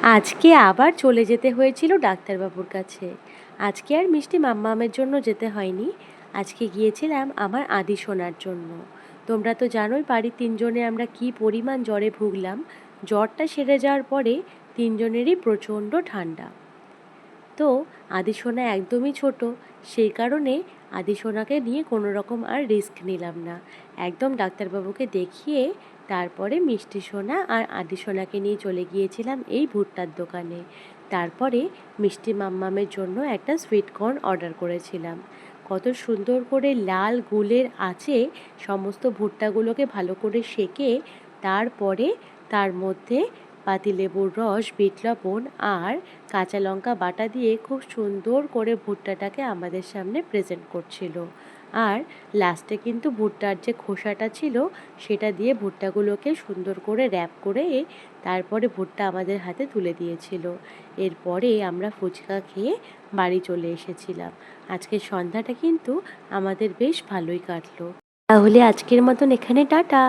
আজকে আবার চলে যেতে হয়েছিল ডাক্তারবাবুর কাছে। আজকে আর মিষ্টি মাম্মামের জন্য যেতে হয়নি। আজকে গিয়েছিলাম আমার আদি সোনার জন্য। তোমরা তো জানোই বাড়ির তিনজনে আমরা কি পরিমাণ জ্বরে ভুগলাম। জ্বরটা সেরে যাওয়ার পরে তিনজনেরই প্রচণ্ড ঠান্ডা। তো আদি সোনা একদমই ছোট, সেই কারণে আদি সোনাকে নিয়ে কোনো রকম আর রিস্ক নিলাম না। একদম ডাক্তারবাবুকে দেখিয়ে তারপরে মিষ্টি সোনা আর আদি সোনাকে নিয়ে চলে গিয়েছিলাম এই ভুট্টার দোকানে। তারপরে মিষ্টি মাম্মামের জন্য একটা সুইট কর্ন অর্ডার করেছিলাম। কত সুন্দর করে লাল গুলের আঁচে সমস্ত ভুট্টাগুলোকে ভালো করে সেঁকে তারপরে তার মধ্যে পাতিলেবুর রস, বিট লবণ আর কাঁচা লঙ্কা বাটা দিয়ে খুব সুন্দর করে ভুট্টাটাকে আমাদের সামনে প্রেজেন্ট করছিল। আর লাস্টে কিন্তু ভুট্টার যে খোসাটা ছিল সেটা দিয়ে ভুট্টাগুলোকে সুন্দর করে র্যাপ করে তারপরে ভুট্টা আমাদের হাতে তুলে দিয়েছিল। এরপরে আমরা ফুচকা খেয়ে বাড়ি চলে এসেছিলাম। আজকের সন্ধ্যাটা কিন্তু আমাদের বেশ ভালোই কাটলো। তাহলে আজকের মতন এখানে টাটা।